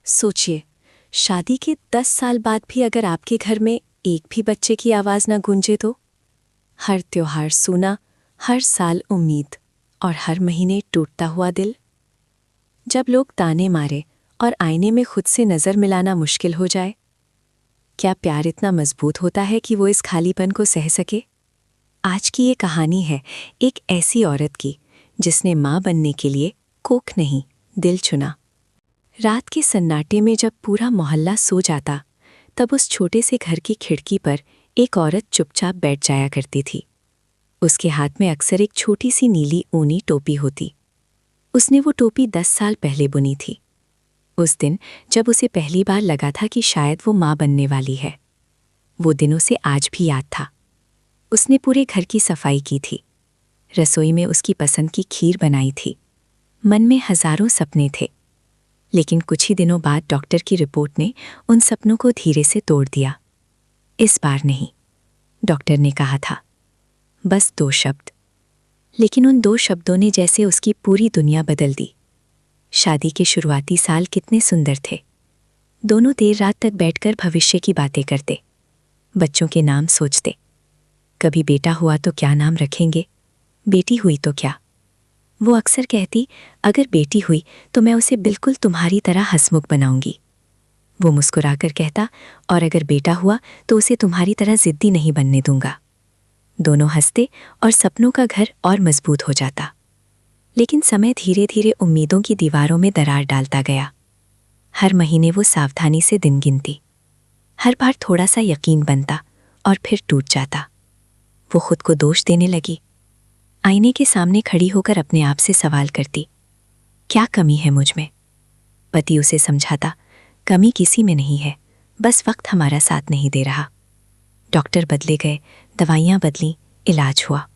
सोचिए, शादी के 10 साल बाद भी अगर आपके घर में एक भी बच्चे की आवाज़ ना गूंजे तो? हर त्योहार सूना, हर साल उम्मीद और हर महीने टूटता हुआ दिल। जब लोग ताने मारे और आईने में खुद से नज़र मिलाना मुश्किल हो जाए, क्या प्यार इतना मजबूत होता है कि वो इस खालीपन को सह सके? आज की ये कहानी है एक ऐसी औरत की जिसने माँ बनने के लिए कोख नहीं, दिल चुना। रात के सन्नाटे में जब पूरा मोहल्ला सो जाता, तब उस छोटे से घर की खिड़की पर एक औरत चुपचाप बैठ जाया करती थी। उसके हाथ में अक्सर एक छोटी सी नीली ऊनी टोपी होती। उसने वो टोपी 10 साल पहले बुनी थी, उस दिन जब उसे पहली बार लगा था कि शायद वो माँ बनने वाली है। वो दिन उसे आज भी याद था। उसने पूरे घर की सफाई की थी, रसोई में उसकी पसंद की खीर बनाई थी। मन में हजारों सपने थे, लेकिन कुछ ही दिनों बाद डॉक्टर की रिपोर्ट ने उन सपनों को धीरे से तोड़ दिया। इस बार नहीं, डॉक्टर ने कहा था, बस 2 शब्द। लेकिन उन 2 शब्दों ने जैसे उसकी पूरी दुनिया बदल दी। शादी के शुरुआती साल कितने सुंदर थे। दोनों देर रात तक बैठकर भविष्य की बातें करते, बच्चों के नाम सोचते। कभी बेटा हुआ तो क्या नाम रखेंगे, बेटी हुई तो क्या। वो अक्सर कहती, अगर बेटी हुई तो मैं उसे बिल्कुल तुम्हारी तरह हंसमुख बनाऊंगी। वो मुस्कुराकर कहता, और अगर बेटा हुआ तो उसे तुम्हारी तरह जिद्दी नहीं बनने दूंगा। दोनों हंसते और सपनों का घर और मजबूत हो जाता। लेकिन समय धीरे धीरे उम्मीदों की दीवारों में दरार डालता गया। हर महीने वो सावधानी से दिन गिनती। हर बार थोड़ा सा यकीन बनता और फिर टूट जाता। वो खुद को दोष देने लगी। आईने के सामने खड़ी होकर अपने आप से सवाल करती, क्या कमी है मुझ में? पति उसे समझाता, कमी किसी में नहीं है, बस वक्त हमारा साथ नहीं दे रहा। डॉक्टर बदले गए, दवाइयाँ बदली, इलाज हुआ।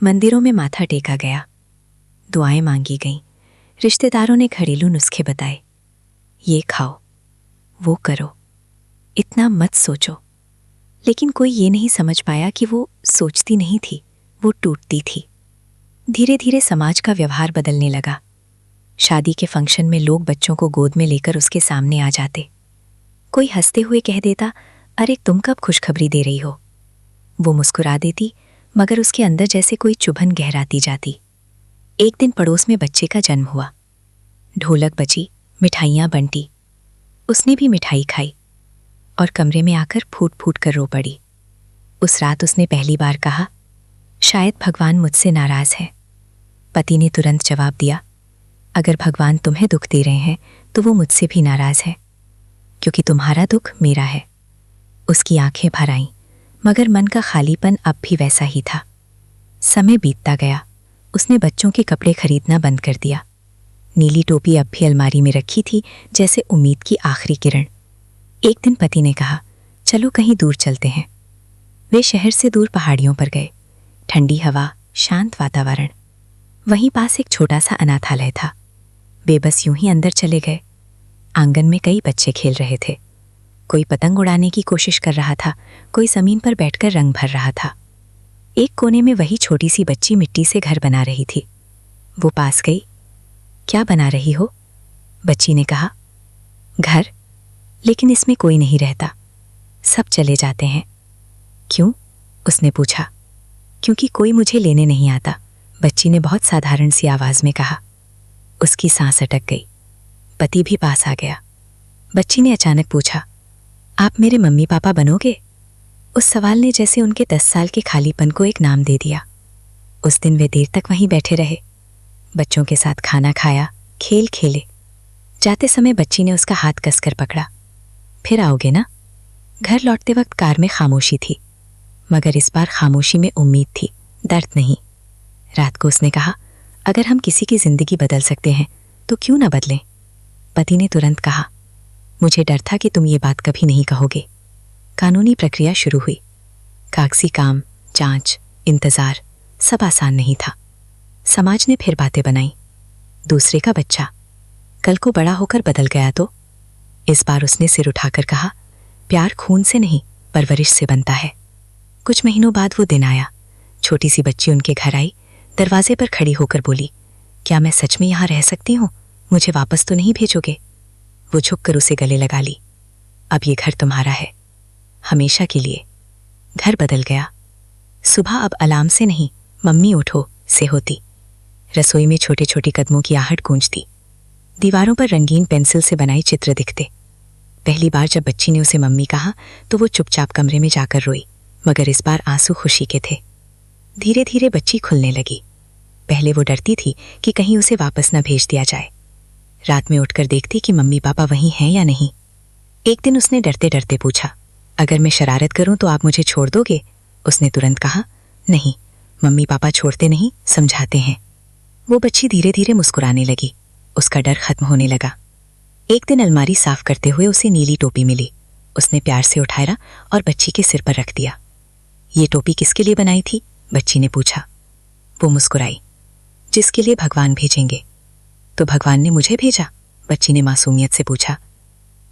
मंदिरों में माथा टेका गया, दुआएं मांगी गईं। रिश्तेदारों ने घरेलू नुस्खे बताए, ये खाओ, वो करो, इतना मत सोचो। लेकिन कोई ये नहीं समझ पाया कि वो सोचती नहीं थी, वो टूटती थी। धीरे धीरे समाज का व्यवहार बदलने लगा। शादी के फंक्शन में लोग बच्चों को गोद में लेकर उसके सामने आ जाते। कोई हंसते हुए कह देता, अरे तुम कब खुशखबरी दे रही हो? वो मुस्कुरा देती, मगर उसके अंदर जैसे कोई चुभन गहराती जाती। एक दिन पड़ोस में बच्चे का जन्म हुआ। ढोलक बजी, मिठाइयाँ बंटी। उसने भी मिठाई खाई और कमरे में आकर फूट फूट कर रो पड़ी। उस रात उसने पहली बार कहा, शायद भगवान मुझसे नाराज है। पति ने तुरंत जवाब दिया, अगर भगवान तुम्हें दुख दे रहे हैं तो वो मुझसे भी नाराज है, क्योंकि तुम्हारा दुख मेरा है। उसकी आंखें भर आईं, मगर मन का खालीपन अब भी वैसा ही था। समय बीतता गया। उसने बच्चों के कपड़े खरीदना बंद कर दिया। नीली टोपी अब भी अलमारी में रखी थी, जैसे उम्मीद की आखिरी किरण। एक दिन पति ने कहा, चलो कहीं दूर चलते हैं। वे शहर से दूर पहाड़ियों पर गए। ठंडी हवा, शांत वातावरण। वहीं पास एक छोटा सा अनाथालय था। वे बस यूं ही अंदर चले गए। आंगन में कई बच्चे खेल रहे थे। कोई पतंग उड़ाने की कोशिश कर रहा था, कोई जमीन पर बैठकर रंग भर रहा था। एक कोने में वही छोटी सी बच्ची मिट्टी से घर बना रही थी। वो पास गई। क्या बना रही हो? बच्ची ने कहा, घर, लेकिन इसमें कोई नहीं रहता, सब चले जाते हैं। क्यों? उसने पूछा। क्योंकि कोई मुझे लेने नहीं आता, बच्ची ने बहुत साधारण सी आवाज में कहा। उसकी सांस अटक गई। पति भी पास आ गया। बच्ची ने अचानक पूछा, आप मेरे मम्मी पापा बनोगे? उस सवाल ने जैसे उनके 10 साल के खालीपन को एक नाम दे दिया। उस दिन वे देर तक वहीं बैठे रहे, बच्चों के साथ खाना खाया, खेल खेले। जाते समय बच्ची ने उसका हाथ कसकर पकड़ा। फिर आओगे ना? घर लौटते वक्त कार में खामोशी थी, मगर इस बार खामोशी में उम्मीद थी, दर्द नहीं। रात को उसने कहा, अगर हम किसी की जिंदगी बदल सकते हैं तो क्यों ना बदलें? पति ने तुरंत कहा, मुझे डर था कि तुम ये बात कभी नहीं कहोगे। कानूनी प्रक्रिया शुरू हुई। कागजी काम, जांच, इंतजार, सब आसान नहीं था। समाज ने फिर बातें बनाई। दूसरे का बच्चा, कल को बड़ा होकर बदल गया तो? इस बार उसने सिर उठाकर कहा, प्यार खून से नहीं, परवरिश से बनता है। कुछ महीनों बाद वो दिन आया। छोटी सी बच्ची उनके घर आई, दरवाजे पर खड़ी होकर बोली, क्या मैं सच में यहाँ रह सकती हूँ? मुझे वापस तो नहीं भेजोगे? वो झुककर उसे गले लगा ली। अब ये घर तुम्हारा है, हमेशा के लिए। घर बदल गया। सुबह अब अलार्म से नहीं, मम्मी उठो से होती। रसोई में छोटे छोटे कदमों की आहट गूंजती। दीवारों पर रंगीन पेंसिल से बनाए चित्र दिखते। पहली बार जब बच्ची ने उसे मम्मी कहा तो वो चुपचाप कमरे में जाकर रोई, मगर इस बार आंसू खुशी के थे। धीरे धीरे बच्ची खुलने लगी। पहले वो डरती थी कि कहीं उसे वापस न भेज दिया जाए। रात में उठकर देखती कि मम्मी पापा वहीं हैं या नहीं। एक दिन उसने डरते डरते पूछा, अगर मैं शरारत करूं तो आप मुझे छोड़ दोगे? उसने तुरंत कहा, नहीं, मम्मी पापा छोड़ते नहीं, समझाते हैं। वो बच्ची धीरे धीरे मुस्कुराने लगी। उसका डर खत्म होने लगा। एक दिन अलमारी साफ करते हुए उसे नीली टोपी मिली। उसने प्यार से उठाया और बच्ची के सिर पर रख दिया। ये टोपी किसके लिए बनाई थी? बच्ची ने पूछा। वो मुस्कुराई, जिसके लिए भगवान भेजेंगे। तो भगवान ने मुझे भेजा? बच्ची ने मासूमियत से पूछा।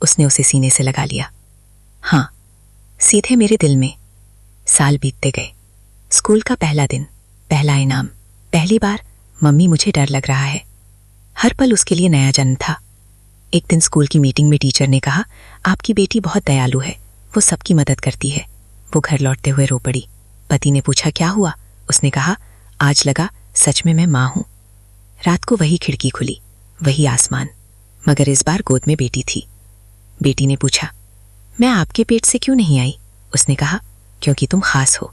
उसने उसे सीने से लगा लिया। हाँ, सीधे मेरे दिल में। साल बीतते गए। स्कूल का पहला दिन, पहला इनाम, पहली बार मम्मी मुझे डर लग रहा है। हर पल उसके लिए नया जन्म था। एक दिन स्कूल की मीटिंग में टीचर ने कहा, आपकी बेटी बहुत दयालु है, वो सबकी मदद करती है। वो घर लौटते हुए रो पड़ी। पति ने पूछा, क्या हुआ? उसने कहा, आज लगा सच में मैं माँ हूं। रात को वही खिड़की खुली, वही आसमान, मगर इस बार गोद में बेटी थी। बेटी ने पूछा, मैं आपके पेट से क्यों नहीं आई? उसने कहा, क्योंकि तुम खास हो,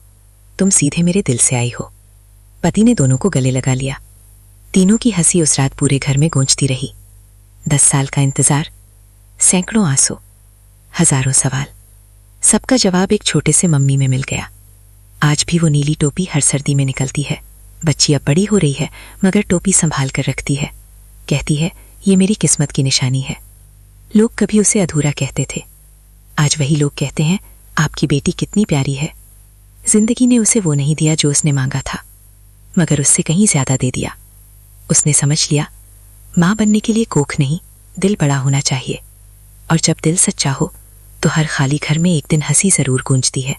तुम सीधे मेरे दिल से आई हो। पति ने दोनों को गले लगा लिया। तीनों की हंसी उस रात पूरे घर में गूंजती रही। 10 साल का इंतजार, सैकड़ों आंसू, हजारों सवाल, सबका जवाब एक छोटे से मम्मी में मिल गया। आज भी वो नीली टोपी हर सर्दी में निकलती है। बच्ची अब बड़ी हो रही है, मगर टोपी संभाल कर रखती है। कहती है, ये मेरी किस्मत की निशानी है। लोग कभी उसे अधूरा कहते थे, आज वही लोग कहते हैं, आपकी बेटी कितनी प्यारी है। जिंदगी ने उसे वो नहीं दिया जो उसने मांगा था, मगर उससे कहीं ज्यादा दे दिया। उसने समझ लिया, माँ बनने के लिए कोख नहीं, दिल बड़ा होना चाहिए। और जब दिल सच्चा हो तो हर खाली घर में एक दिन हंसी जरूर गूंजती है।